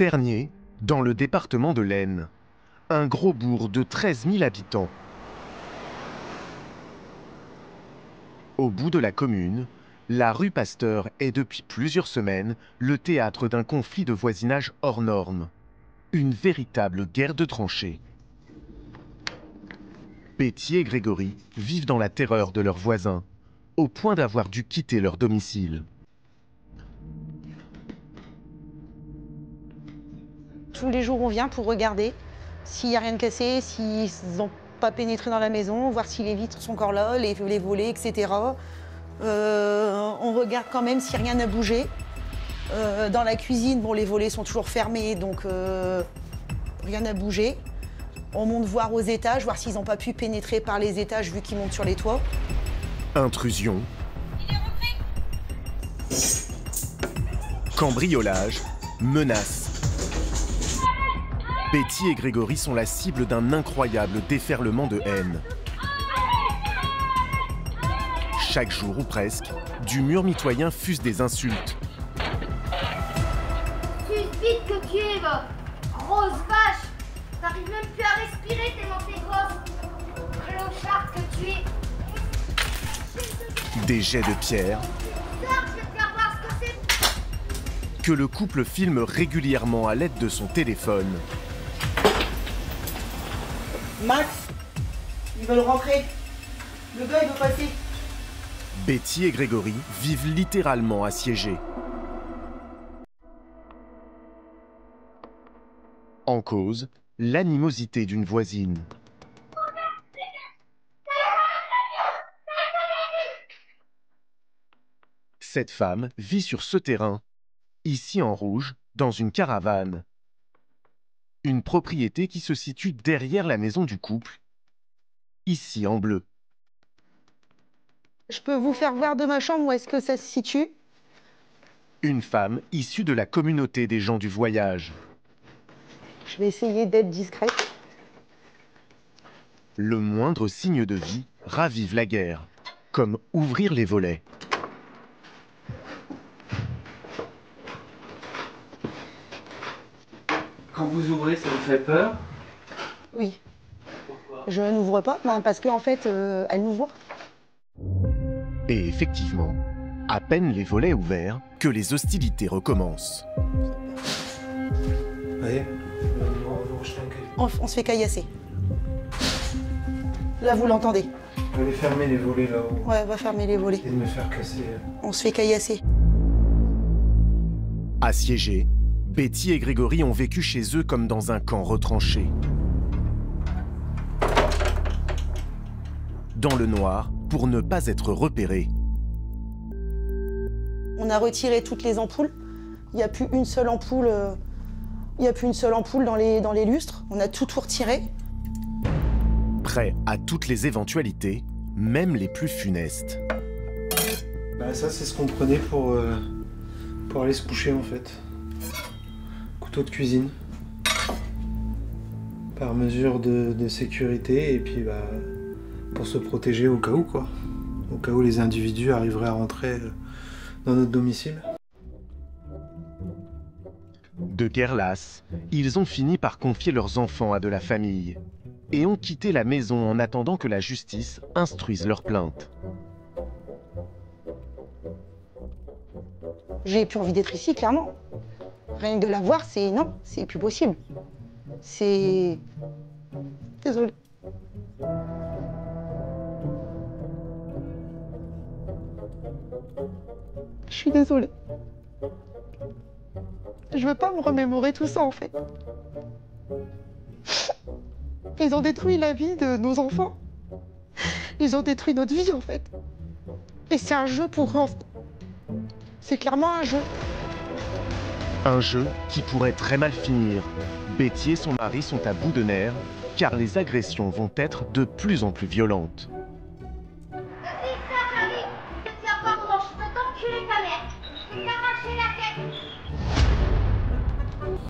Tergnier, dans le département de l'Aisne. Un gros bourg de 13 000 habitants. Au bout de la commune, la rue Pasteur est depuis plusieurs semaines le théâtre d'un conflit de voisinage hors norme. Une véritable guerre de tranchées. Betty et Grégory vivent dans la terreur de leurs voisins, au point d'avoir dû quitter leur domicile. Tous les jours, on vient pour regarder s'il n'y a rien de cassé, s'ils n'ont pas pénétré dans la maison, voir si les vitres sont encore là, les volets, etc. On regarde quand même si rien n'a bougé. Dans la cuisine, bon, les volets sont toujours fermés, donc rien n'a bougé. On monte voir aux étages, voir s'ils n'ont pas pu pénétrer par les étages vu qu'ils montent sur les toits. Intrusion. Il est rentré. Cambriolage. Menaces. Betty et Grégory sont la cible d'un incroyable déferlement de haine. Chaque jour ou presque, du mur mitoyen fusent des insultes. Vite que tu es, va. Grosse vache. T'arrives même plus à respirer tellement t'es grosse. Clochard que tu es. Des jets de pierre. Sors, je vais te faire voir ce que c'est. Que le couple filme régulièrement à l'aide de son téléphone. Max, ils veulent rentrer. Le gars, il veut passer. Betty et Grégory vivent littéralement assiégés. En cause, l'animosité d'une voisine. Cette femme vit sur ce terrain, ici en rouge, dans une caravane. Une propriété qui se situe derrière la maison du couple, ici en bleu. Je peux vous faire voir de ma chambre où est-ce que ça se situe? Une femme issue de la communauté des gens du voyage. Je vais essayer d'être discrète. Le moindre signe de vie ravive la guerre, comme ouvrir les volets. Quand vous ouvrez, ça vous fait peur? Oui. Pourquoi? Je n'ouvre pas, non, parce qu'en fait, elle nous voit. Et effectivement, à peine les volets ouverts, que les hostilités recommencent. Vous voyez, vous rejetez un caillou. On se fait caillasser. Là, vous l'entendez. Vous allez fermer les volets là-haut. Ouais, on va fermer les volets. Et de me faire casser. On se fait caillasser. Assiégés, Betty et Grégory ont vécu chez eux comme dans un camp retranché. Dans le noir, pour ne pas être repérés. On a retiré toutes les ampoules. Il n'y a plus une seule ampoule. Il n'y a plus une seule ampoule dans les lustres. On a tout retiré. Prêts à toutes les éventualités, même les plus funestes. Bah ça, c'est ce qu'on prenait pour aller se coucher en fait. Couteau de cuisine. Par mesure de sécurité et puis bah pour se protéger au cas où quoi. Au cas où les individus arriveraient à rentrer dans notre domicile. De guerre lasse, ils ont fini par confier leurs enfants à de la famille et ont quitté la maison en attendant que la justice instruise leur plainte. J'ai plus envie d'être ici, clairement. Rien que de la voir, c'est non, c'est plus possible. C'est... Désolée. Je suis désolée. Je veux pas me remémorer tout ça, en fait. Ils ont détruit la vie de nos enfants. Ils ont détruit notre vie, en fait. Et c'est un jeu pour eux. C'est clairement un jeu. Un jeu qui pourrait très mal finir. Betty et son mari sont à bout de nerfs, car les agressions vont être de plus en plus violentes.